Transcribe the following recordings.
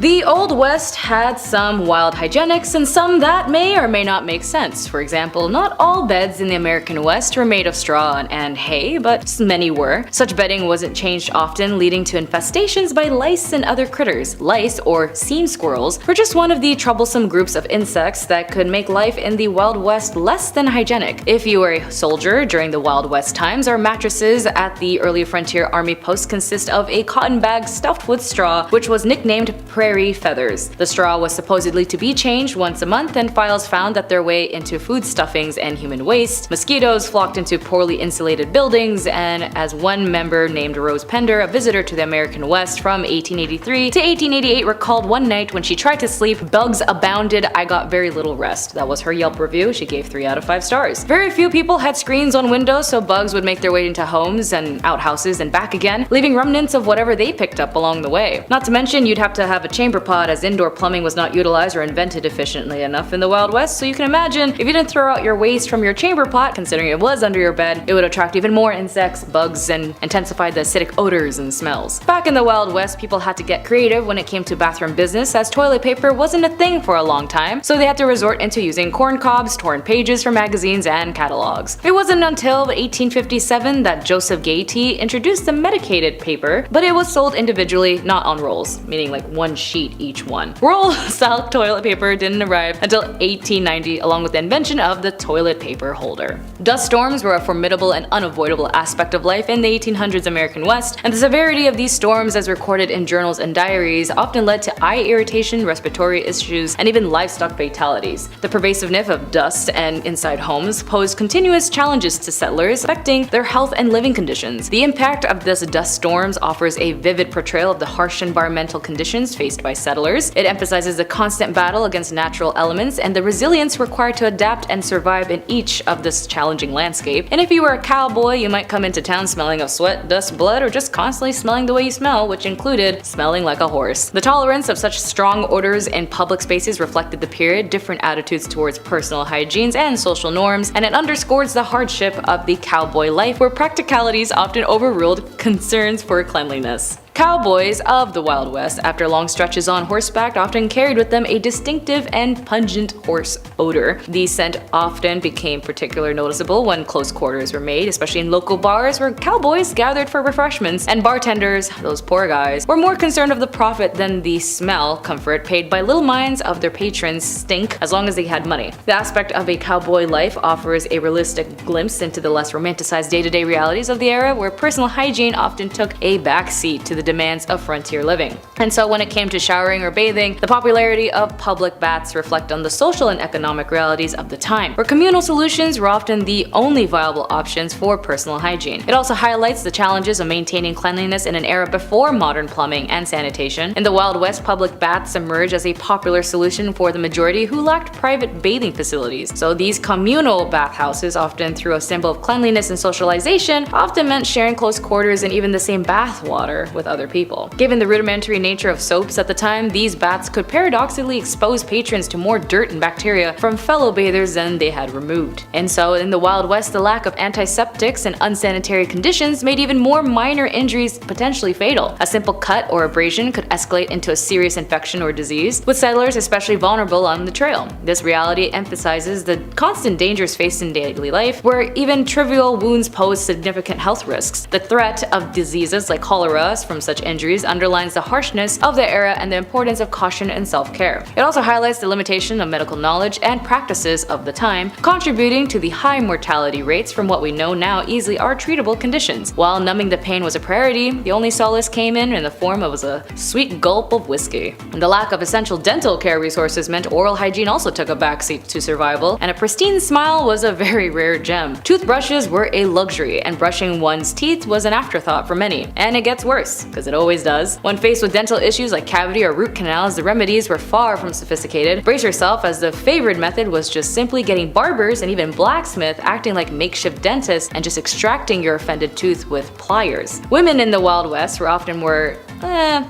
The Old West had some wild hygienics and some that may or may not make sense. For example, not all beds in the American West were made of straw and hay, but many were. Such bedding wasn't changed often, leading to infestations by lice and other critters. Lice, or seam squirrels, were just one of the troublesome groups of insects that could make life in the Wild West less than hygienic. If you were a soldier during the Wild West times, our mattresses at the early frontier army posts consist of a cotton bag stuffed with straw, which was nicknamed prairie feathers. The straw was supposedly to be changed once a month, and files found that their way into food stuffings and human waste. Mosquitoes flocked into poorly insulated buildings, and as one member named Rose Pender, a visitor to the American West from 1883 to 1888, recalled one night when she tried to sleep, bugs abounded, I got very little rest. That was her Yelp review. She gave 3 out of 5 stars. Very few people had screens on windows, so bugs would make their way into homes and outhouses and back again, leaving remnants of whatever they picked up along the way. Not to mention, you'd have to have a chamber pot, as indoor plumbing was not utilized or invented efficiently enough in the Wild West, so you can imagine if you didn't throw out your waste from your chamber pot, considering it was under your bed, it would attract even more insects, bugs, and intensify the acidic odors and smells. Back in the Wild West, people had to get creative when it came to bathroom business, as toilet paper wasn't a thing for a long time, so they had to resort into using corn cobs, torn pages from magazines, and catalogs. It wasn't until 1857 that Joseph Gaiety introduced the medicated paper, but it was sold individually, not on rolls, meaning like one sheet each one. Roll-style toilet paper didn't arrive until 1890, along with the invention of the toilet paper holder. Dust storms were a formidable and unavoidable aspect of life in the 1800s American West, and the severity of these storms, as recorded in journals and diaries, often led to eye irritation, respiratory issues, and even livestock fatalities. The pervasiveness of dust and inside homes posed continuous challenges to settlers, affecting their health and living conditions. The impact of these dust storms offers a vivid portrayal of the harsh environmental conditions faced by settlers. It emphasizes the constant battle against natural elements and the resilience required to adapt and survive in each of this challenging landscape. And if you were a cowboy, you might come into town smelling of sweat, dust, blood, or just constantly smelling the way you smell, which included smelling like a horse. The tolerance of such strong odors in public spaces reflected the period, different attitudes towards personal hygienes and social norms, and it underscores the hardship of the cowboy life, where practicalities often overruled concerns for cleanliness. Cowboys of the Wild West, after long stretches on horseback, often carried with them a distinctive and pungent horse odor. The scent often became particularly noticeable when close quarters were made, especially in local bars where cowboys gathered for refreshments, and bartenders, those poor guys, were more concerned of the profit than the smell comfort paid by little minds of their patrons stink as long as they had money. The aspect of a cowboy life offers a realistic glimpse into the less romanticized day-to-day realities of the era, where personal hygiene often took a backseat to the demands of frontier living. And so when it came to showering or bathing, the popularity of public baths reflect on the social and economic realities of the time, where communal solutions were often the only viable options for personal hygiene. It also highlights the challenges of maintaining cleanliness in an era before modern plumbing and sanitation. In the Wild West, public baths emerged as a popular solution for the majority who lacked private bathing facilities. So these communal bathhouses, often through a symbol of cleanliness and socialization, often meant sharing close quarters and even the same bath water with other people. Given the rudimentary nature of soaps at the time, these baths could paradoxically expose patrons to more dirt and bacteria from fellow bathers than they had removed. And so in the Wild West, the lack of antiseptics and unsanitary conditions made even more minor injuries potentially fatal. A simple cut or abrasion could escalate into a serious infection or disease, with settlers especially vulnerable on the trail. This reality emphasizes the constant dangers faced in daily life, where even trivial wounds pose significant health risks. The threat of diseases like cholera from such injuries underlines the harshness of the era and the importance of caution and self-care. It also highlights the limitation of medical knowledge and practices of the time, contributing to the high mortality rates from what we know now easily are treatable conditions. While numbing the pain was a priority, the only solace came in the form of a sweet gulp of whiskey. And the lack of essential dental care resources meant oral hygiene also took a backseat to survival, and a pristine smile was a very rare gem. Toothbrushes were a luxury, and brushing one's teeth was an afterthought for many. And it gets worse, because it always does. When faced with dental issues like cavity or root canals, the remedies were far from sophisticated. Brace yourself, as the favored method was just simply getting barbers and even blacksmiths acting like makeshift dentists and just extracting your offended tooth with pliers. Women in the Wild West were often more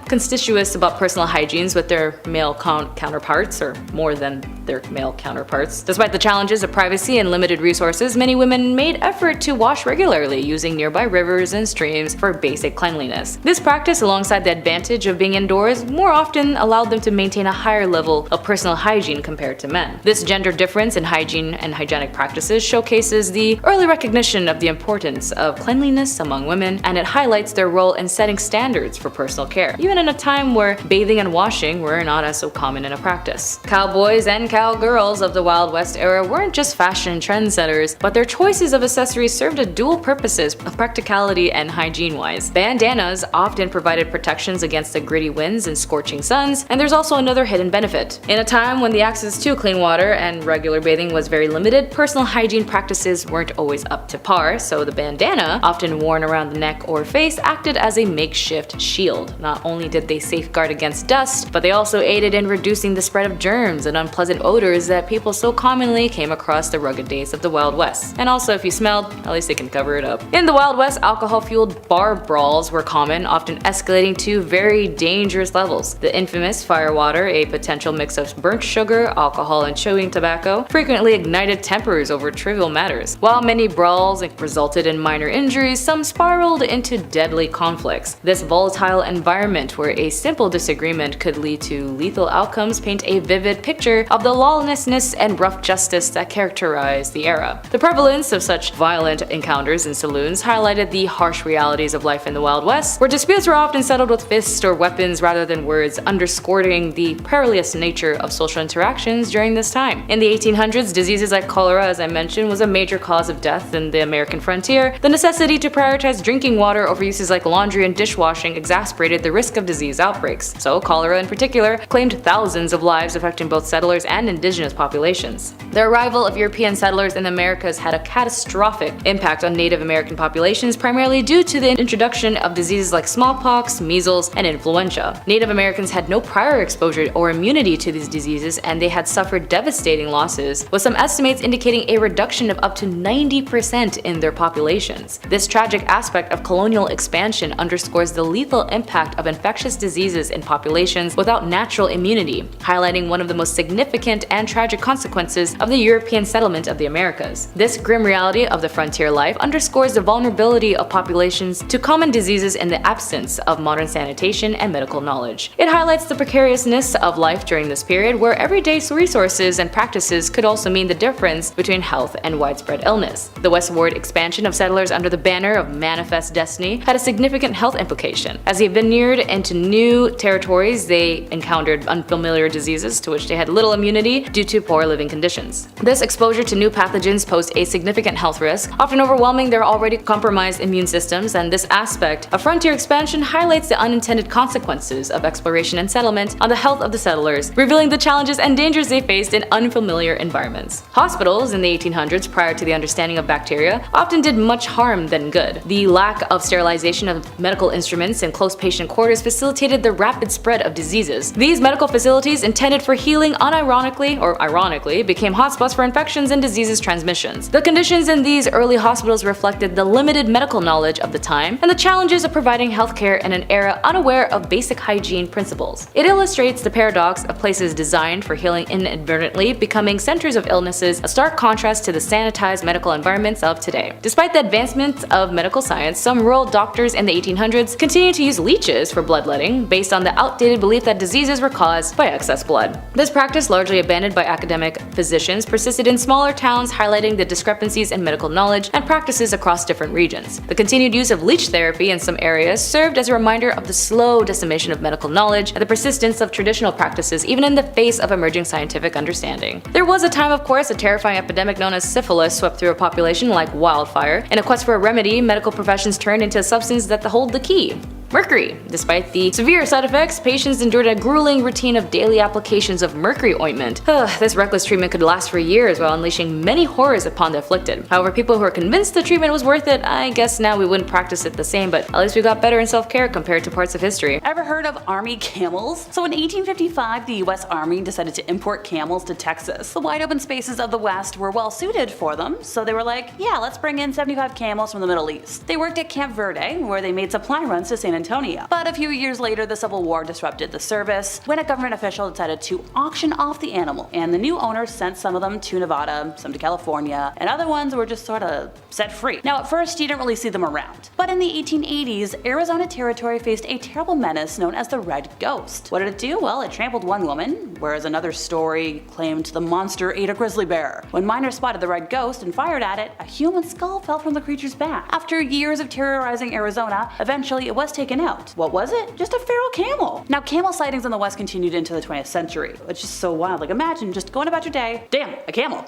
conspicuous about personal hygienes with their male counterparts, or more than their male counterparts. Despite the challenges of privacy and limited resources, many women made effort to wash regularly, using nearby rivers and streams for basic cleanliness. This practice, alongside the advantage of being indoors, more often allowed them to maintain a higher level of personal hygiene compared to men. This gender difference in hygiene and hygienic practices showcases the early recognition of the importance of cleanliness among women, and it highlights their role in setting standards for personal care, even in a time where bathing and washing were not as so common in a practice. Cowboys and cowgirls of the Wild West era weren't just fashion trendsetters, but their choices of accessories served a dual purposes of practicality and hygiene-wise. Bandanas often provided protections against the gritty winds and scorching suns, and there's also another hidden benefit. In a time when the access to clean water and regular bathing was very limited, personal hygiene practices weren't always up to par, so the bandana, often worn around the neck or face, acted as a makeshift shield. Not only did they safeguard against dust, but they also aided in reducing the spread of germs and unpleasant odors that people so commonly came across the rugged days of the Wild West. And also, if you smelled, at least they can cover it up. In the Wild West, alcohol-fueled bar brawls were common, often escalating to very dangerous levels. The infamous firewater, a potential mix of burnt sugar, alcohol, and chewing tobacco, frequently ignited tempers over trivial matters. While many brawls resulted in minor injuries, some spiraled into deadly conflicts. This volatile environment, where a simple disagreement could lead to lethal outcomes, paint a vivid picture of the lawlessness and rough justice that characterized the era. The prevalence of such violent encounters in saloons highlighted the harsh realities of life in the Wild West, where disputes were often settled with fists or weapons rather than words, underscoring the perilous nature of social interactions during this time. In the 1800s, diseases like cholera, as I mentioned, was a major cause of death in the American frontier. The necessity to prioritize drinking water over uses like laundry and dishwashing exacerbated the risk of disease outbreaks. So cholera in particular claimed thousands of lives, affecting both settlers and indigenous populations. The arrival of European settlers in the Americas had a catastrophic impact on Native American populations, primarily due to the introduction of diseases like smallpox, measles, and influenza. Native Americans had no prior exposure or immunity to these diseases, and they had suffered devastating losses, with some estimates indicating a reduction of up to 90% in their populations. This tragic aspect of colonial expansion underscores the lethal impact of infectious diseases in populations without natural immunity, highlighting one of the most significant and tragic consequences of the European settlement of the Americas. This grim reality of the frontier life underscores the vulnerability of populations to common diseases in the absence of modern sanitation and medical knowledge. It highlights the precariousness of life during this period, where everyday resources and practices could also mean the difference between health and widespread illness. The westward expansion of settlers under the banner of manifest destiny had a significant health implication. As they veneered into new territories, they encountered unfamiliar diseases to which they had little immunity due to poor living conditions. This exposure to new pathogens posed a significant health risk, often overwhelming their already compromised immune systems, and this aspect of frontier expansion highlights the unintended consequences of exploration and settlement on the health of the settlers, revealing the challenges and dangers they faced in unfamiliar environments. Hospitals in the 1800s, prior to the understanding of bacteria, often did much harm than good. The lack of sterilization of medical instruments and close patient quarters facilitated the rapid spread of diseases. These medical facilities, intended for healing, ironically, became hotspots for infections and diseases transmissions. The conditions in these early hospitals reflected the limited medical knowledge of the time and the challenges of providing healthcare in an era unaware of basic hygiene principles. It illustrates the paradox of places designed for healing inadvertently becoming centers of illnesses, a stark contrast to the sanitized medical environments of today. Despite the advancements of medical science, some rural doctors in the 1800s continued to use leeches for bloodletting, based on the outdated belief that diseases were caused by excess blood. This practice, largely abandoned by academic physicians, persisted in smaller towns, highlighting the discrepancies in medical knowledge and practices across different regions. The continued use of leech therapy in some areas served as a reminder of the slow decimation of medical knowledge and the persistence of traditional practices even in the face of emerging scientific understanding. There was a time, of course, a terrifying epidemic known as syphilis swept through a population like wildfire. In a quest for a remedy, medical professions turned into a substance that hold the key: mercury. Despite the severe side effects, patients endured a grueling routine of daily applications of mercury ointment. This reckless treatment could last for years while unleashing many horrors upon the afflicted. However, people who are convinced the treatment was worth it, I guess now we wouldn't practice it the same, but at least we got better in self-care compared to parts of history. Ever heard of army camels? So in 1855, the US Army decided to import camels to Texas. The wide open spaces of the West were well suited for them, so they were like, yeah, let's bring in 75 camels from the Middle East. They worked at Camp Verde, where they made supply runs to San Antonio. But a few years later, the Civil War disrupted the service when a government official decided to auction off the animal, and the new owner sent some of them to Nevada, some to California, and other ones were just sort of set free. Now at first you didn't really see them around, but in the 1880s, Arizona Territory faced a terrible menace known as the Red Ghost. What did it do? Well, it trampled one woman, whereas another story claimed the monster ate a grizzly bear. When miners spotted the Red Ghost and fired at it, a human skull fell from the creature's back. After years of terrorizing Arizona, eventually it was taken out. What was it? Just a feral camel. Now camel sightings in the West continued into the 20th century, which is so wild. Like imagine just going about your day, damn, a camel.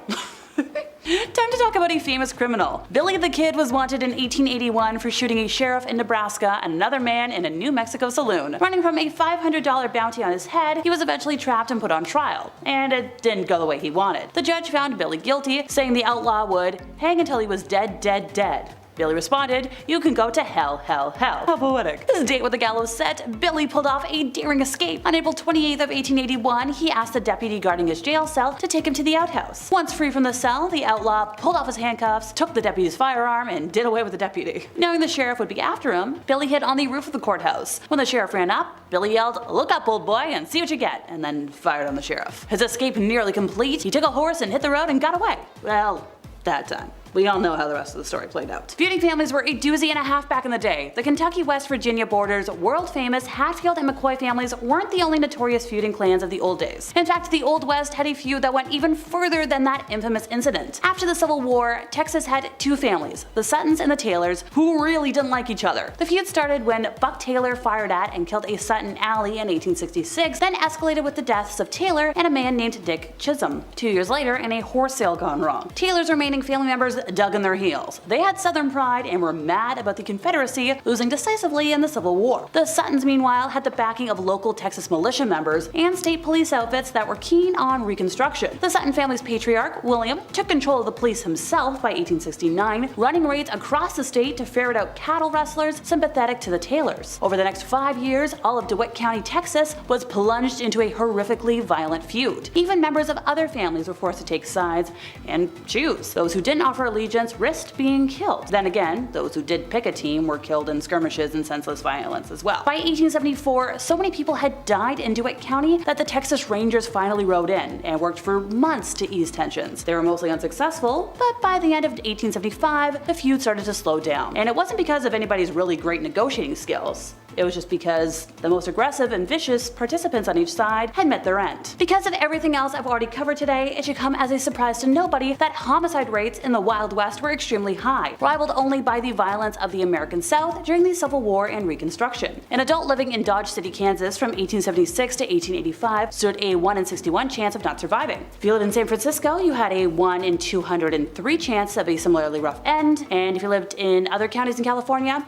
Time to talk about a famous criminal. Billy the Kid was wanted in 1881 for shooting a sheriff in Nebraska and another man in a New Mexico saloon. Running from a $500 bounty on his head, he was eventually trapped and put on trial. And it didn't go the way he wanted. The judge found Billy guilty, saying the outlaw would hang until he was dead, dead, dead. Billy responded, "You can go to hell, hell, hell." How poetic. His date with the gallows set, Billy pulled off a daring escape. On April 28th of 1881, he asked the deputy guarding his jail cell to take him to the outhouse. Once free from the cell, the outlaw pulled off his handcuffs, took the deputy's firearm, and did away with the deputy. Knowing the sheriff would be after him, Billy hid on the roof of the courthouse. When the sheriff ran up, Billy yelled, "Look up, old boy, and see what you get," and then fired on the sheriff. His escape nearly complete, he took a horse and hit the road and got away. Well, that time. We all know how the rest of the story played out. Feuding families were a doozy and a half back in the day. The Kentucky-West Virginia borders, world-famous Hatfield and McCoy families weren't the only notorious feuding clans of the old days. In fact, the Old West had a feud that went even further than that infamous incident. After the Civil War, Texas had two families, the Suttons and the Taylors, who really didn't like each other. The feud started when Buck Taylor fired at and killed a Sutton Alley in 1866, then escalated with the deaths of Taylor and a man named Dick Chisholm. 2 years later, in a horse sale gone wrong, Taylor's remaining family members dug in their heels. They had Southern pride and were mad about the Confederacy losing decisively in the Civil War. The Suttons, meanwhile, had the backing of local Texas militia members and state police outfits that were keen on Reconstruction. The Sutton family's patriarch, William, took control of the police himself by 1869, running raids across the state to ferret out cattle rustlers sympathetic to the Taylors. Over the next 5 years, all of DeWitt County, Texas was plunged into a horrifically violent feud. Even members of other families were forced to take sides and choose. Those who didn't offer allegiance risked being killed. Then again, those who did pick a team were killed in skirmishes and senseless violence as well. By 1874, so many people had died in DeWitt County that the Texas Rangers finally rode in and worked for months to ease tensions. They were mostly unsuccessful, but by the end of 1875, the feud started to slow down. And it wasn't because of anybody's really great negotiating skills. It was just because the most aggressive and vicious participants on each side had met their end. Because of everything else I've already covered today, it should come as a surprise to nobody that homicide rates in the Wild West were extremely high, rivaled only by the violence of the American South during the Civil War and Reconstruction. An adult living in Dodge City, Kansas from 1876 to 1885 stood a 1 in 61 chance of not surviving. If you lived in San Francisco, you had a 1 in 203 chance of a similarly rough end, and if you lived in other counties in California,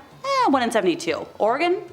1 in 72. Oregon? 1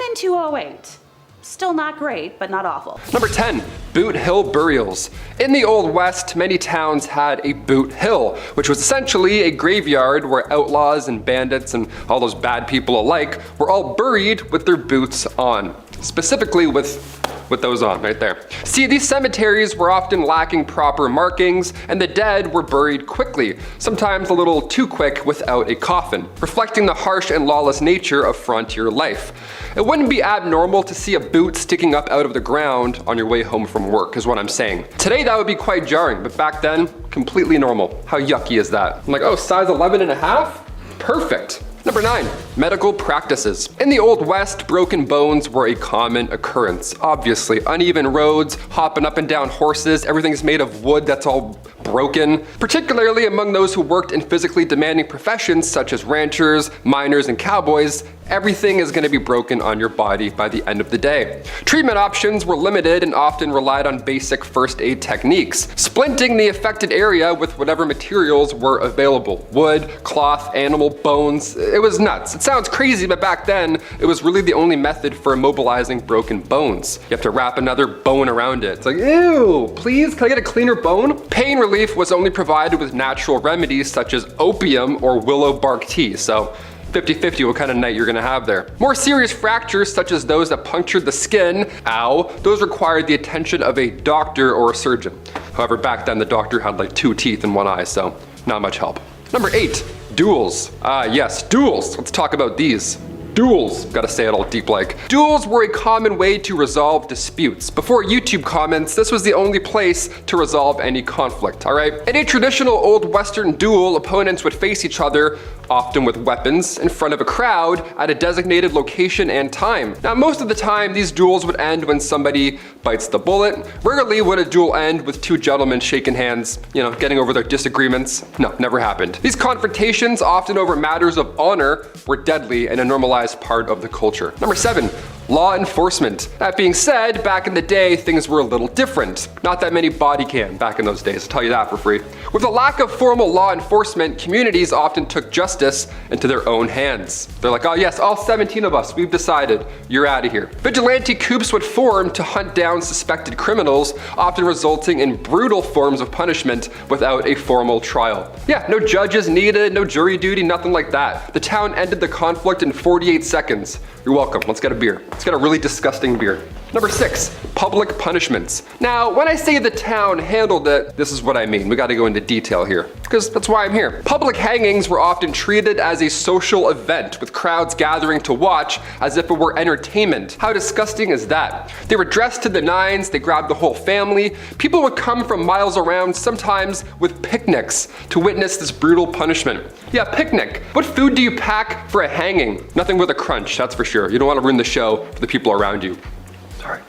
in 208. Still not great, but not awful. Number 10. Boot Hill Burials. In the Old West, many towns had a boot hill, which was essentially a graveyard where outlaws and bandits and all those bad people alike were all buried with their boots on. Specifically with those on right there. See, these cemeteries were often lacking proper markings, and the dead were buried quickly, sometimes a little too quick without a coffin, reflecting the harsh and lawless nature of frontier life. It wouldn't be abnormal to see a boot sticking up out of the ground on your way home from work, is what I'm saying. Today that would be quite jarring, but back then, completely normal. How yucky is that? I'm like, oh, size 11 and a half? Perfect. Number 9. Medical practices. In the Old West, broken bones were a common occurrence. Obviously, uneven roads, hopping up and down horses, everything's made of wood that's all broken. Particularly among those who worked in physically demanding professions such as ranchers, miners, and cowboys, everything is going to be broken on your body by the end of the day. Treatment options were limited and often relied on basic first aid techniques, splinting the affected area with whatever materials were available. Wood, cloth, animal bones. It was nuts. It sounds crazy, but back then, it was really the only method for immobilizing broken bones. You have to wrap another bone around it. It's like, ew, please, can I get a cleaner bone? Pain relief was only provided with natural remedies such as opium or willow bark tea, so 50-50 what kind of night you're gonna have there. More serious fractures, such as those that punctured the skin, ow, those required the attention of a doctor or a surgeon. However, back then the doctor had like 2 teeth in 1 eye, so not much help. Number 8, duels. Yes, duels. Let's talk about these. Duels, gotta say it all deep like. Duels were a common way to resolve disputes. Before YouTube comments, this was the only place to resolve any conflict, alright? In a traditional old western duel, opponents would face each other, often with weapons, in front of a crowd at a designated location and time. Now, most of the time, these duels would end when somebody bites the bullet. Rarely would a duel end with two gentlemen shaking hands, getting over their disagreements. No, never happened. These confrontations, often over matters of honor, were deadly and a normalized part of the culture. Number 7. Law enforcement. That being said, back in the day, things were a little different. Not that many body cam back in those days, I'll tell you that for free. With the lack of formal law enforcement, communities often took justice into their own hands. They're like, oh yes, all 17 of us, we've decided, you're out of here. Vigilante coups would form to hunt down suspected criminals, often resulting in brutal forms of punishment without a formal trial. Yeah, no judges needed, no jury duty, nothing like that. The town ended the conflict in 48 seconds. You're welcome, let's get a beer. Let's get a really disgusting beer. Number 6, public punishments. Now, when I say the town handled it, this is what I mean. We gotta go into detail here, because that's why I'm here. Public hangings were often treated as a social event, with crowds gathering to watch as if it were entertainment. How disgusting is that? They were dressed to the nines, they grabbed the whole family. People would come from miles around, sometimes with picnics, to witness this brutal punishment. Yeah, picnic. What food do you pack for a hanging? Nothing with a crunch, that's for sure. You don't want to ruin the show for the people around you. Sorry.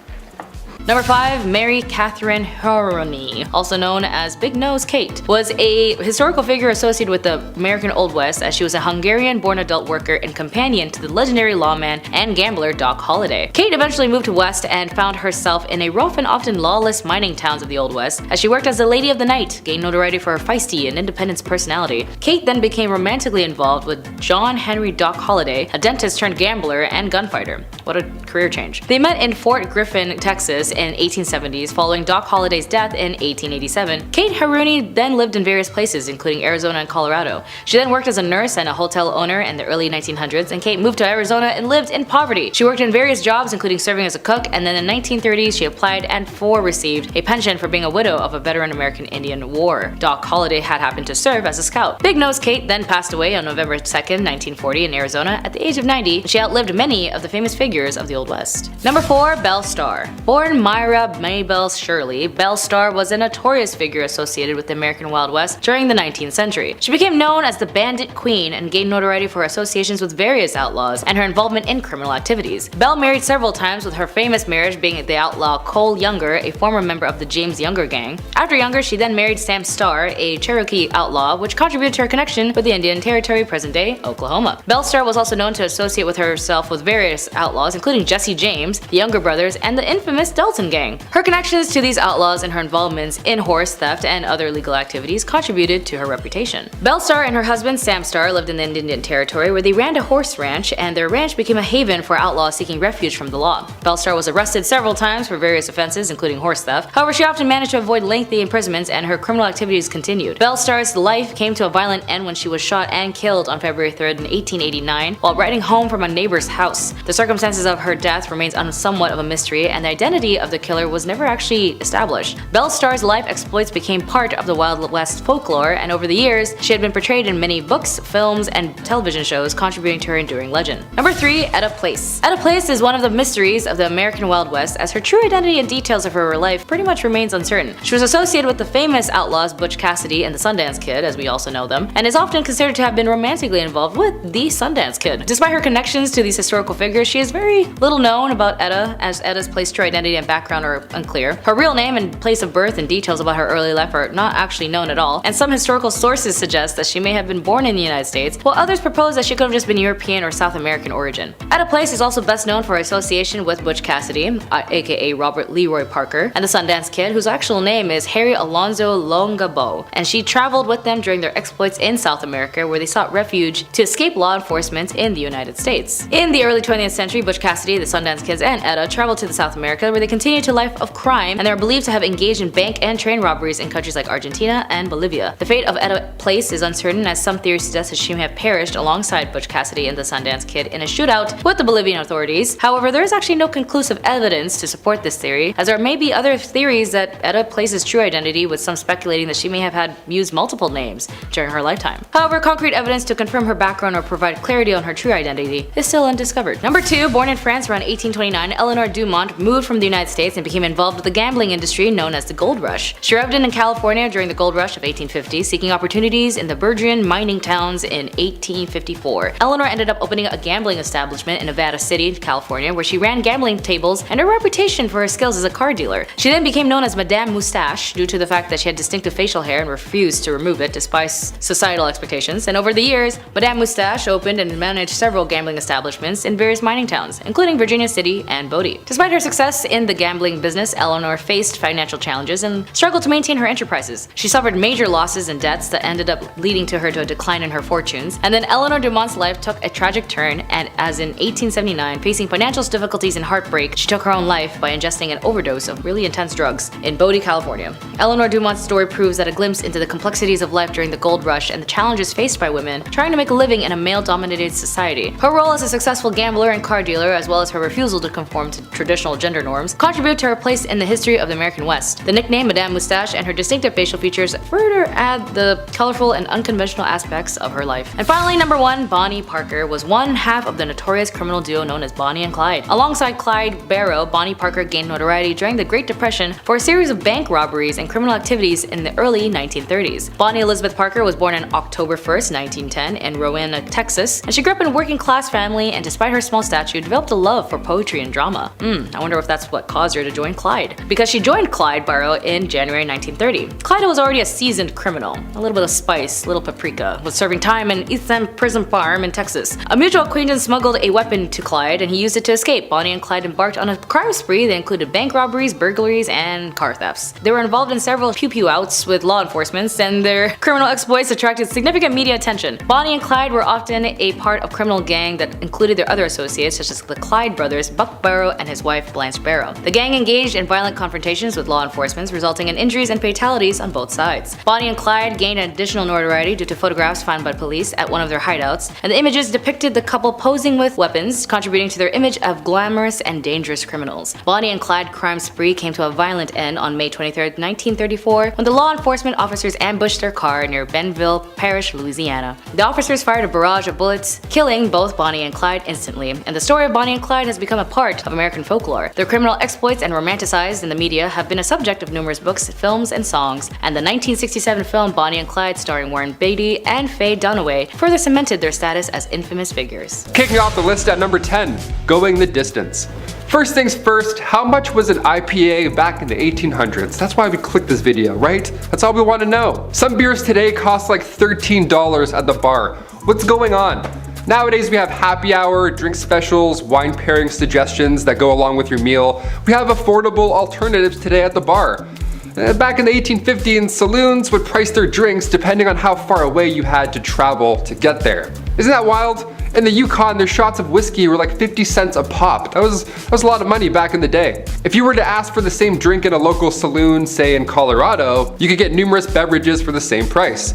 Number 5, Mary Catherine Haroni, also known as Big Nose Kate, was a historical figure associated with the American Old West, as she was a Hungarian-born adult worker and companion to the legendary lawman and gambler Doc Holliday. Kate eventually moved to West and found herself in a rough and often lawless mining towns of the Old West, as she worked as a lady of the night, gained notoriety for her feisty and independent personality. Kate then became romantically involved with John Henry Doc Holliday, a dentist turned gambler and gunfighter. What a career change. They met in Fort Griffin, Texas in 1870s following Doc Holliday's death in 1887. Kate Haroni then lived in various places, including Arizona and Colorado. She then worked as a nurse and a hotel owner in the early 1900s, and Kate moved to Arizona and lived in poverty. She worked in various jobs, including serving as a cook, and then in the 1930s she applied and received a pension for being a widow of a veteran American Indian War. Doc Holliday had happened to serve as a scout. Big Nose Kate then passed away on November 2nd, 1940 in Arizona at the age of 90. She outlived many of the famous figures of the Old West. Number 4, Belle Starr. Born Myra Maybelle Shirley, Belle Starr was a notorious figure associated with the American Wild West during the 19th century. She became known as the Bandit Queen and gained notoriety for her associations with various outlaws and her involvement in criminal activities. Belle married several times, with her famous marriage being the outlaw Cole Younger, a former member of the James Younger gang. After Younger, she then married Sam Starr, a Cherokee outlaw, which contributed to her connection with the Indian Territory, present-day Oklahoma. Belle Starr was also known to associate with herself with various outlaws, including Jesse James, the Younger brothers, and the infamous Delton gang. Her connections to these outlaws and her involvements in horse theft and other illegal activities contributed to her reputation. Belle Starr and her husband Sam Starr lived in the Indian Territory, where they ran a horse ranch, and their ranch became a haven for outlaws seeking refuge from the law. Belle Starr was arrested several times for various offenses, including horse theft. However, she often managed to avoid lengthy imprisonments, and her criminal activities continued. Belle Starr's life came to a violent end when she was shot and killed on February 3rd in 1889 while riding home from a neighbor's house. The circumstances of her death remains somewhat of a mystery, and the identity of the killer was never actually established. Belle Starr's life exploits became part of the Wild West folklore, and over the years, she had been portrayed in many books, films, and television shows, contributing to her enduring legend. Number 3, Etta Place. Etta Place is one of the mysteries of the American Wild West, as her true identity and details of her life pretty much remains uncertain. She was associated with the famous outlaws Butch Cassidy and the Sundance Kid, as we also know them, and is often considered to have been romantically involved with the Sundance Kid. Despite her connections to these historical figures, she is very little known about Etta, as Etta's place, true identity, and background are unclear. Her real name and place of birth and details about her early life are not actually known at all, and some historical sources suggest that she may have been born in the United States, while others propose that she could have just been European or South American origin. Etta Place is also best known for her association with Butch Cassidy, aka Robert Leroy Parker, and the Sundance Kid, whose actual name is Harry Alonzo Longabo, and she traveled with them during their exploits in South America, where they sought refuge to escape law enforcement in the United States. In the early 20th century, Butch Cassidy Cassidy, the Sundance Kids, and Etta travel to the South America where they continue to a life of crime and they are believed to have engaged in bank and train robberies in countries like Argentina and Bolivia. The fate of Etta Place is uncertain as some theories suggest that she may have perished alongside Butch Cassidy and the Sundance Kid in a shootout with the Bolivian authorities. However, there is actually no conclusive evidence to support this theory, as there may be other theories that Etta Place's true identity, with some speculating that she may have had used multiple names during her lifetime. However, concrete evidence to confirm her background or provide clarity on her true identity is still undiscovered. Number 2, born in France around 1829, Eleanor Dumont moved from the United States and became involved with the gambling industry known as the Gold Rush. She arrived in California during the Gold Rush of 1850, seeking opportunities in the burgeoning mining towns in 1854. Eleanor ended up opening a gambling establishment in Nevada City, California, where she ran gambling tables and a reputation for her skills as a card dealer. She then became known as Madame Moustache due to the fact that she had distinctive facial hair and refused to remove it despite societal expectations. And over the years, Madame Moustache opened and managed several gambling establishments in various mining towns, including Virginia City and Bodie. Despite her success in the gambling business, Eleanor faced financial challenges and struggled to maintain her enterprises. She suffered major losses and debts that ended up leading to her to a decline in her fortunes. And then Eleanor Dumont's life took a tragic turn, and as in 1879, facing financial difficulties and heartbreak, she took her own life by ingesting an overdose of really intense drugs in Bodie, California. Eleanor Dumont's story proves that a glimpse into the complexities of life during the gold rush and the challenges faced by women trying to make a living in a male-dominated society. Her role as a successful gambler and card dealer, as well as her refusal to conform to traditional gender norms, contribute to her place in the history of the American West. The nickname Madame Moustache and her distinctive facial features further add the colorful and unconventional aspects of her life. And finally, number 1, Bonnie Parker was one half of the notorious criminal duo known as Bonnie and Clyde. Alongside Clyde Barrow, Bonnie Parker gained notoriety during the Great Depression for a series of bank robberies and criminal activities in the early 1930s. Bonnie Elizabeth Parker was born on October 1st, 1910 in Rowena, Texas, and she grew up in a working class family and despite her small stature developed a love for poetry and drama. I wonder if that's what caused her to join Clyde. Because she joined Clyde Barrow in January 1930. Clyde was already a seasoned criminal, a little bit of spice, little paprika, was serving time in East End Prison Farm in Texas. A mutual acquaintance smuggled a weapon to Clyde and he used it to escape. Bonnie and Clyde embarked on a crime spree that included bank robberies, burglaries, and car thefts. They were involved in several pew-pew outs with law enforcement, and their criminal exploits attracted significant media attention. Bonnie and Clyde were often a part of criminal gang that included their other associates such as the Clyde brothers, Buck Barrow and his wife Blanche Barrow. The gang engaged in violent confrontations with law enforcement, resulting in injuries and fatalities on both sides. Bonnie and Clyde gained additional notoriety due to photographs found by police at one of their hideouts, and the images depicted the couple posing with weapons, contributing to their image of glamorous and dangerous criminals. Bonnie and Clyde crime spree came to a violent end on May 23, 1934, when the law enforcement officers ambushed their car near Bentonville Parish, Louisiana. The officers fired a barrage of bullets, killing both Bonnie and Clyde instantly, and the story of Bonnie and Clyde has become a part of American folklore. Their criminal exploits and romanticized in the media have been a subject of numerous books, films, and songs, and the 1967 film Bonnie and Clyde starring Warren Beatty and Faye Dunaway further cemented their status as infamous figures. Kicking off the list at number 10, going the distance. First things first, how much was an IPA back in the 1800s? That's why we clicked this video, right? That's all we want to know. Some beers today cost like $13 at the bar. What's going on? Nowadays we have happy hour, drink specials, wine pairing suggestions that go along with your meal. We have affordable alternatives today at the bar. Back in the 1850s, saloons would price their drinks depending on how far away you had to travel to get there. Isn't that wild? In the Yukon, their shots of whiskey were like 50 cents a pop. That was a lot of money back in the day. If you were to ask for the same drink in a local saloon, say in Colorado, you could get numerous beverages for the same price.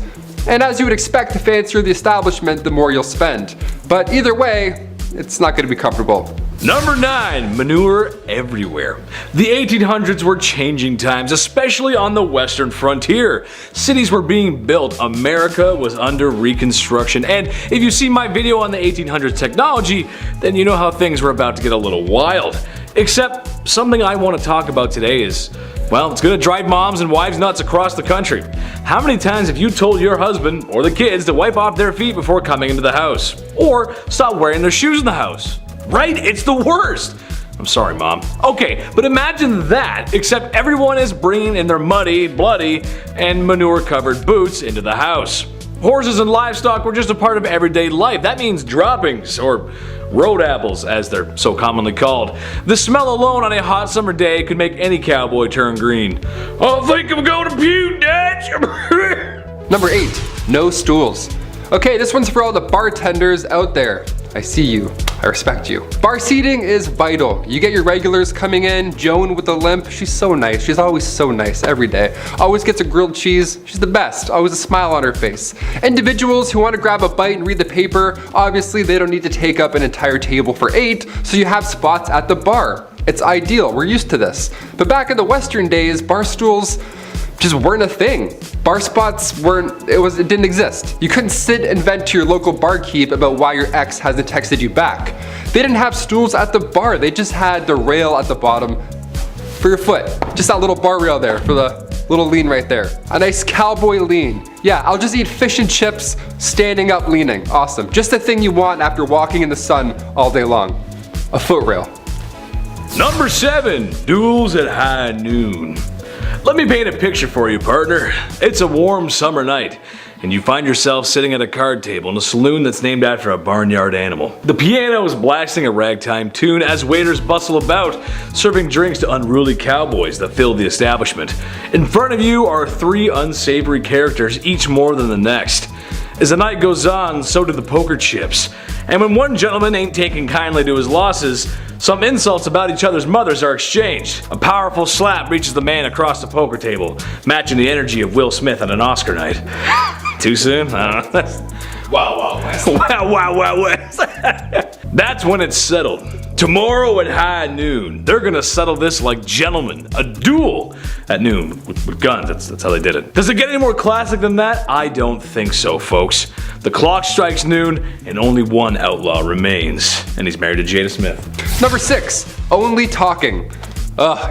And as you would expect, the fancier the establishment, the more you'll spend. But either way, it's not going to be comfortable. Number 9, manure everywhere. The 1800s were changing times, especially on the western frontier. Cities were being built, America was under reconstruction, and if you see my video on the 1800s technology, then you know how things were about to get a little wild. Except something I want to talk about today is, well, it's gonna drive moms and wives nuts across the country. How many times have you told your husband or the kids to wipe off their feet before coming into the house? Or stop wearing their shoes in the house? Right? It's the worst. I'm sorry, Mom. Okay, but imagine that, except everyone is bringing in their muddy, bloody, and manure-covered boots into the house. Horses and livestock were just a part of everyday life. That means droppings, or road apples, as they're so commonly called. The smell alone on a hot summer day could make any cowboy turn green. I think I'm going to puke, Dad. Number 8, no stools. Okay, this one's for all the bartenders out there. I see you. I respect you. Bar seating is vital. You get your regulars coming in. Joan with the limp, she's so nice. She's always so nice every day. Always gets a grilled cheese. She's the best. Always a smile on her face. Individuals who want to grab a bite and read the paper, obviously they don't need to take up an entire table for 8, so you have spots at the bar. It's ideal. We're used to this. But back in the Western days, bar stools just weren't a thing. Bar spots it didn't exist. You couldn't sit and vent to your local barkeep about why your ex hasn't texted you back. They didn't have stools at the bar. They just had the rail at the bottom for your foot. Just that little bar rail there for the little lean right there. A nice cowboy lean. Yeah, I'll just eat fish and chips standing up leaning. Awesome. Just the thing you want after walking in the sun all day long. A foot rail. Number 7, duels at high noon. Let me paint a picture for you, partner. It's a warm summer night, and you find yourself sitting at a card table in a saloon that's named after a barnyard animal. The piano is blasting a ragtime tune as waiters bustle about, serving drinks to unruly cowboys that fill the establishment. In front of you are 3 unsavory characters, each more than the next. As the night goes on, so do the poker chips. And when one gentleman ain't taking kindly to his losses, some insults about each other's mothers are exchanged. A powerful slap reaches the man across the poker table, matching the energy of Will Smith on an Oscar night. Too soon? I don't know. Wow, West. Wow, West. That's when it's settled. Tomorrow at high noon, they're gonna settle this like gentlemen. A duel at noon with guns. That's how they did it. Does it get any more classic than that? I don't think so, folks. The clock strikes noon, and only one outlaw remains, and he's married to Jada Smith. Number 6, only talking.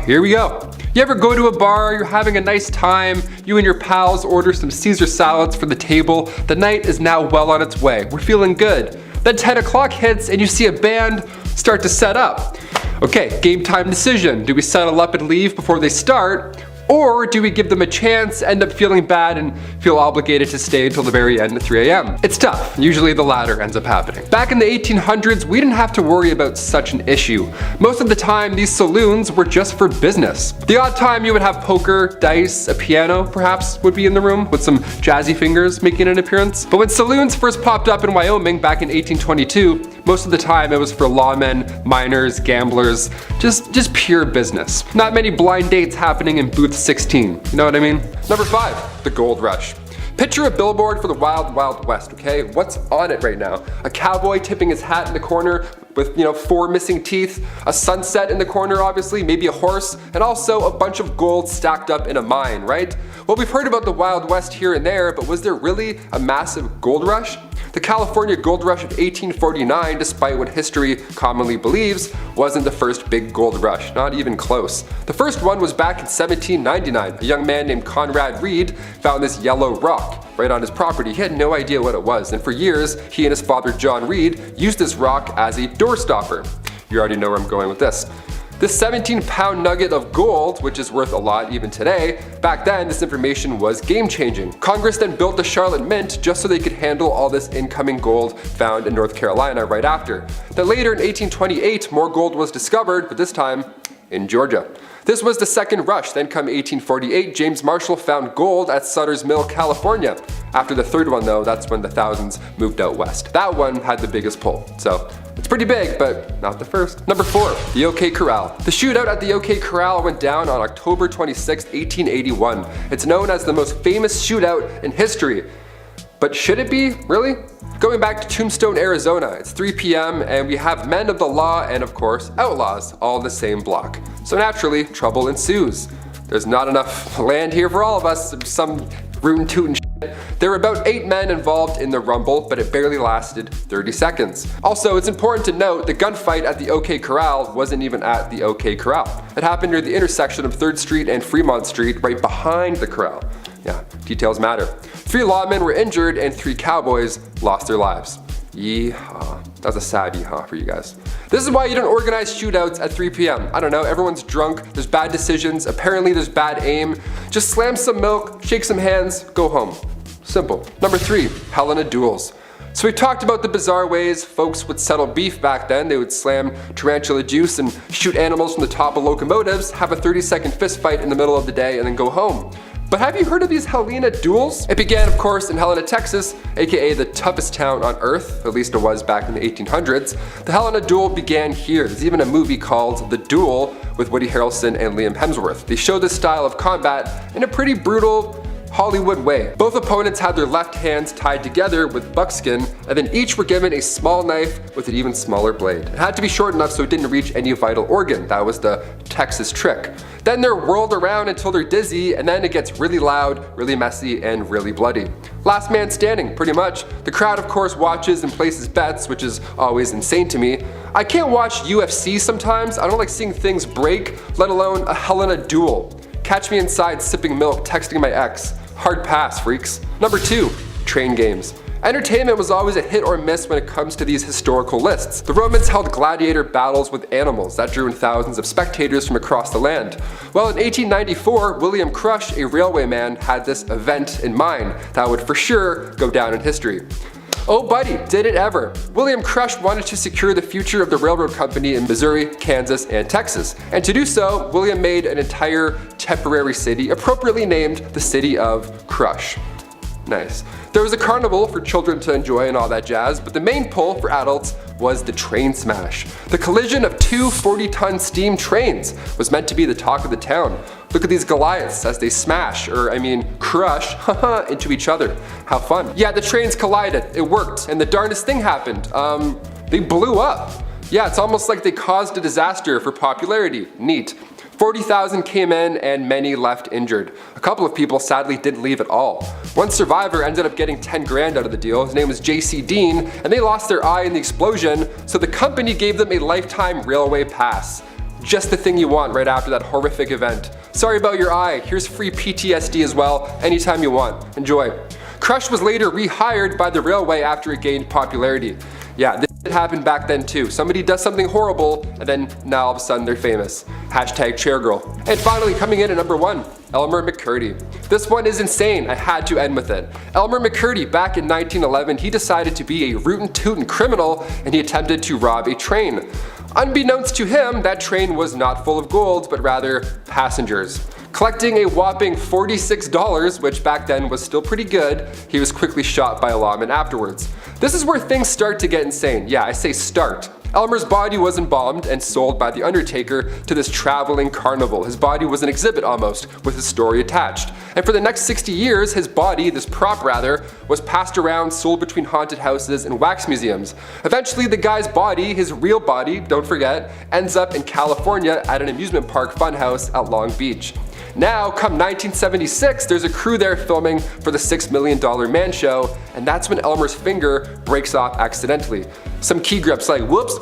Here we go. You ever go to a bar, you're having a nice time, you and your pals order some Caesar salads for the table, the night is now well on its way, we're feeling good. Then 10 o'clock hits and you see a band start to set up. Okay, game time decision. Do we settle up and leave before they start? Or do we give them a chance, end up feeling bad, and feel obligated to stay until the very end at 3 a.m.? It's tough. Usually the latter ends up happening. Back in the 1800s, we didn't have to worry about such an issue. Most of the time, these saloons were just for business. The odd time you would have poker, dice, a piano perhaps would be in the room with some jazzy fingers making an appearance. But when saloons first popped up in Wyoming back in 1822, most of the time it was for lawmen, miners, gamblers, just pure business. Not many blind dates happening in booth 16, you know what I mean? Number 5, the gold rush. Picture a billboard for the Wild West, okay? What's on it right now? A cowboy tipping his hat in the corner with, 4 missing teeth, a sunset in the corner obviously, maybe a horse, and also a bunch of gold stacked up in a mine, right? Well, we've heard about the Wild West here and there, but was there really a massive gold rush? The California gold rush of 1849, despite what history commonly believes, wasn't the first big gold rush, not even close. The first one was back in 1799. A young man named Conrad Reed found this yellow rock right on his property. He had no idea what it was, and for years, he and his father John Reed used this rock as a doorstopper. You already know where I'm going with this. This 17-pound nugget of gold, which is worth a lot even today, back then this information was game-changing. Congress then built the Charlotte Mint just so they could handle all this incoming gold found in North Carolina right after. Then later in 1828, more gold was discovered, but this time in Georgia. This was the second rush. Then come 1848, James Marshall found gold at Sutter's Mill, California. After the third one though, that's when the thousands moved out west. That one had the biggest pull, so it's pretty big, but not the first. Number 4, the OK Corral. The shootout at the OK Corral went down on October 26, 1881. It's known as the most famous shootout in history. But should it be? Really? Going back to Tombstone, Arizona, it's 3 p.m. and we have men of the law and of course outlaws all in the same block. So naturally, trouble ensues. There's not enough land here for all of us, some rootin' tootin' shit. There were about 8 men involved in the rumble, but it barely lasted 30 seconds. Also, it's important to note the gunfight at the OK Corral wasn't even at the OK Corral. It happened near the intersection of 3rd Street and Fremont Street, right behind the corral. Yeah, details matter. 3 lawmen were injured and 3 cowboys lost their lives. Yeehaw. That was a sad yeehaw for you guys. This is why you don't organize shootouts at 3 p.m. I don't know, everyone's drunk, there's bad decisions, apparently there's bad aim. Just slam some milk, shake some hands, go home. Simple. Number 3, Helena duels. So we've talked about the bizarre ways folks would settle beef back then. They would slam tarantula juice and shoot animals from the top of locomotives, have a 30-second fist fight in the middle of the day, and then go home. But have you heard of these Helena duels? It began, of course, in Helena, Texas, aka the toughest town on earth, at least it was back in the 1800s. The Helena duel began here. There's even a movie called The Duel with Woody Harrelson and Liam Hemsworth. They show this style of combat in a pretty brutal Hollywood way. Both opponents had their left hands tied together with buckskin, and then each were given a small knife with an even smaller blade. It had to be short enough so it didn't reach any vital organ. That was the Texas trick. Then they're whirled around until they're dizzy, and then it gets really loud, really messy, and really bloody. Last man standing, pretty much. The crowd, of course, watches and places bets, which is always insane to me. I can't watch UFC sometimes. I don't like seeing things break, let alone a Helena duel. Catch me inside sipping milk, texting my ex. Hard pass, freaks. Number 2, train games. Entertainment was always a hit or miss when it comes to these historical lists. The Romans held gladiator battles with animals that drew in thousands of spectators from across the land. Well, in 1894, William Crush, a railwayman, had this event in mind that would for sure go down in history. Oh buddy, did it ever. William Crush wanted to secure the future of the railroad company in Missouri, Kansas, and Texas. And to do so, William made an entire temporary city appropriately named the City of Crush. Nice. There was a carnival for children to enjoy and all that jazz, but the main pull for adults was the train smash. The collision of two 40-ton steam trains was meant to be the talk of the town. Look at these Goliaths as they smash, crush, into each other. How fun. Yeah, the trains collided, it worked, and the darndest thing happened. They blew up. Yeah, it's almost like they caused a disaster for popularity. Neat. 40,000 came in and many left injured. A couple of people sadly didn't leave at all. One survivor ended up getting 10 grand out of the deal. His name was J.C. Dean, and they lost their eye in the explosion, so the company gave them a lifetime railway pass. Just the thing you want right after that horrific event. Sorry about your eye, here's free PTSD as well, anytime you want. Enjoy. Crush was later rehired by the railway after it gained popularity. Yeah, this happened back then too. Somebody does something horrible, and then now all of a sudden they're famous. Hashtag chairgirl. And finally, coming in at number 1, Elmer McCurdy. This one is insane, I had to end with it. Elmer McCurdy, back in 1911, he decided to be a rootin' tootin' criminal, and he attempted to rob a train. Unbeknownst to him, that train was not full of gold, but rather passengers. Collecting a whopping $46, which back then was still pretty good, he was quickly shot by a lawman afterwards. This is where things start to get insane. Yeah, I say start. Elmer's body was embalmed and sold by the Undertaker to this traveling carnival. His body was an exhibit almost, with his story attached. And for the next 60 years, his body, this prop rather, was passed around, sold between haunted houses and wax museums. Eventually, the guy's body, his real body, don't forget, ends up in California at an amusement park funhouse at Long Beach. Now, come 1976, there's a crew there filming for the $6 Million Man Show, and that's when Elmer's finger breaks off accidentally. Some key grips like, whoops,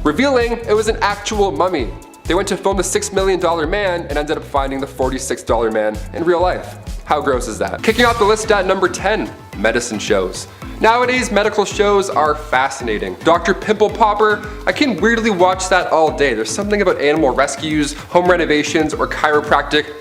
revealing it was an actual mummy. They went to film the $6 Million Man and ended up finding the $46 man in real life. How gross is that? Kicking off the list at number 10, medicine shows. Nowadays, medical shows are fascinating. Dr. Pimple Popper, I can weirdly watch that all day. There's something about animal rescues, home renovations, or chiropractic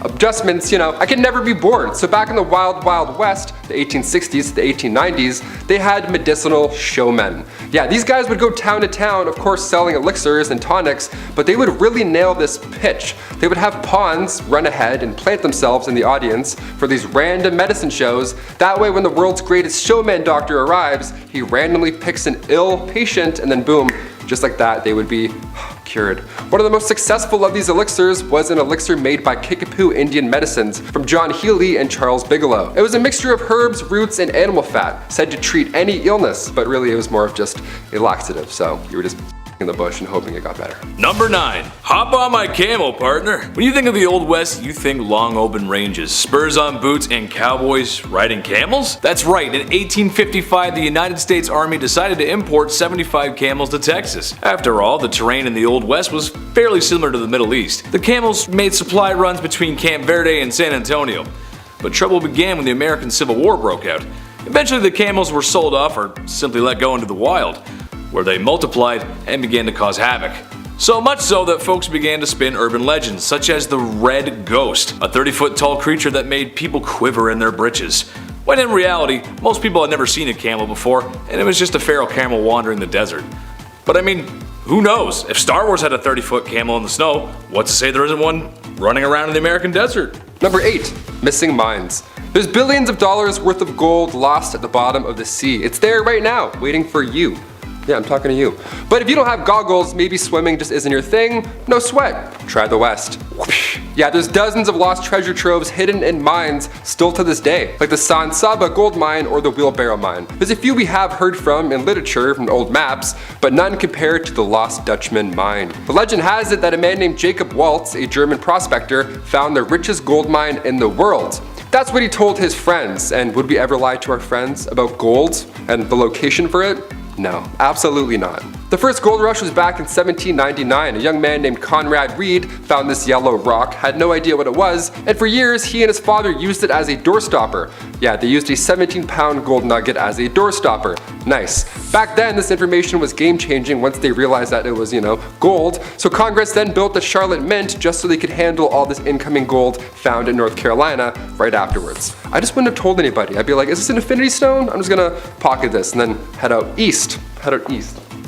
adjustments, I can never be bored. So back in the wild west, the 1860s to the 1890s, they had medicinal showmen. Yeah, these guys would go town to town, of course selling elixirs and tonics, but they would really nail this pitch. They would have pawns run ahead and plant themselves in the audience for these random medicine shows. That way when the world's greatest showman doctor arrives, he randomly picks an ill patient and then boom, just like that, they would be cured. One of the most successful of these elixirs was an elixir made by Kickapoo Indian Medicines from John Healy and Charles Bigelow. It was a mixture of herbs, roots, and animal fat, said to treat any illness, but really it was more of just a laxative, so you were just in the bush and hoping it got better. Number 9. Hop on my camel, partner. When you think of the Old West, you think long open ranges, spurs on boots, and cowboys riding camels? That's right, in 1855 the United States Army decided to import 75 camels to Texas. After all, the terrain in the Old West was fairly similar to the Middle East. The camels made supply runs between Camp Verde and San Antonio. But trouble began when the American Civil War broke out. Eventually the camels were sold off or simply let go into the wild, where they multiplied and began to cause havoc. So much so that folks began to spin urban legends, such as the Red Ghost, a 30-foot tall creature that made people quiver in their britches. When in reality, most people had never seen a camel before, and it was just a feral camel wandering the desert. But I mean, Who knows? If Star Wars had a 30-foot camel in the snow, what's to say there isn't one running around in the American desert? Number 8. Missing mines. There's billions of dollars worth of gold lost at the bottom of the sea. It's there right now, waiting for you. Yeah, I'm talking to you. But if you don't have goggles, maybe swimming just isn't your thing, no sweat. Try the West. Whoosh. Yeah, there's dozens of lost treasure troves hidden in mines still to this day, like the San Saba gold mine or the Wheelbarrow mine. There's a few we have heard from in literature from old maps, but none compared to the Lost Dutchman mine. The legend has it that a man named Jacob Waltz, a German prospector, found the richest gold mine in the world. That's what he told his friends, and would we ever lie to our friends about gold and the location for it? No, absolutely not. The first gold rush was back in 1799. A young man named Conrad Reed found this yellow rock, had no idea what it was, and for years he and his father used it as a doorstopper. Yeah, they used a 17-pound gold nugget as a doorstopper. Nice. Back then, this information was game-changing once they realized that it was, gold, so Congress then built the Charlotte Mint just so they could handle all this incoming gold found in North Carolina right afterwards. I just wouldn't have told anybody. I'd be like, is this an infinity stone? I'm just gonna pocket this and then head out east.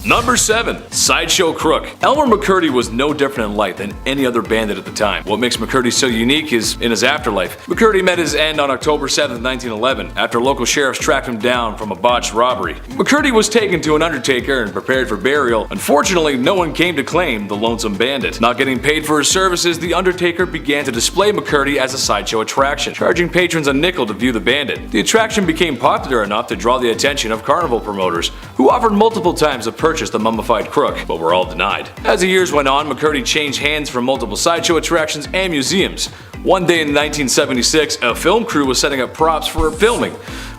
Number 7. Sideshow Crook. Elmer McCurdy was no different in life than any other bandit at the time. What makes McCurdy so unique is in his afterlife. McCurdy met his end on October 7, 1911, after local sheriffs tracked him down from a botched robbery. McCurdy was taken to an undertaker and prepared for burial. Unfortunately, no one came to claim the lonesome bandit. Not getting paid for his services, the undertaker began to display McCurdy as a sideshow attraction, charging patrons a nickel to view the bandit. The attraction became popular enough to draw the attention of carnival promoters, who offered multiple times to purchase the mummified crook, but were all denied. As the years went on, McCurdy changed hands from multiple sideshow attractions and museums. One day in 1976, a film crew was setting up props for filming.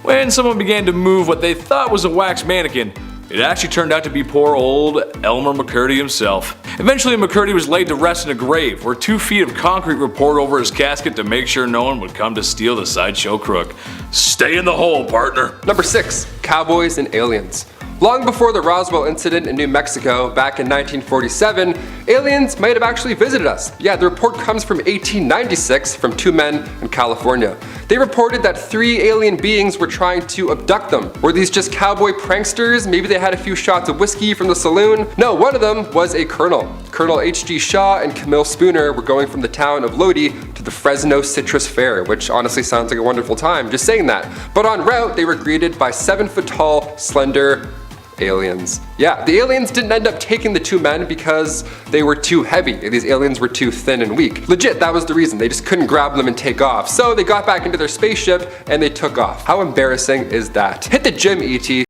When someone began to move what they thought was a wax mannequin, it actually turned out to be poor old Elmer McCurdy himself. Eventually, McCurdy was laid to rest in a grave, where 2 feet of concrete were poured over his casket to make sure no one would come to steal the sideshow crook. Stay in the hole, partner. Number 6. Cowboys and aliens. Long before the Roswell incident in New Mexico back in 1947, aliens might have actually visited us. Yeah, the report comes from 1896 from 2 men in California. They reported that 3 alien beings were trying to abduct them. Were these just cowboy pranksters? Maybe they had a few shots of whiskey from the saloon? No, one of them was a colonel. Colonel H.G. Shaw and Camille Spooner were going from the town of Lodi to the Fresno Citrus Fair, which honestly sounds like a wonderful time, just saying that. But en route, they were greeted by 7-foot-tall, slender aliens. Yeah, the aliens didn't end up taking the 2 men because they were too heavy. These aliens were too thin and weak. Legit, that was the reason. They just couldn't grab them and take off. So they got back into their spaceship and they took off. How embarrassing is that? Hit the gym, E.T.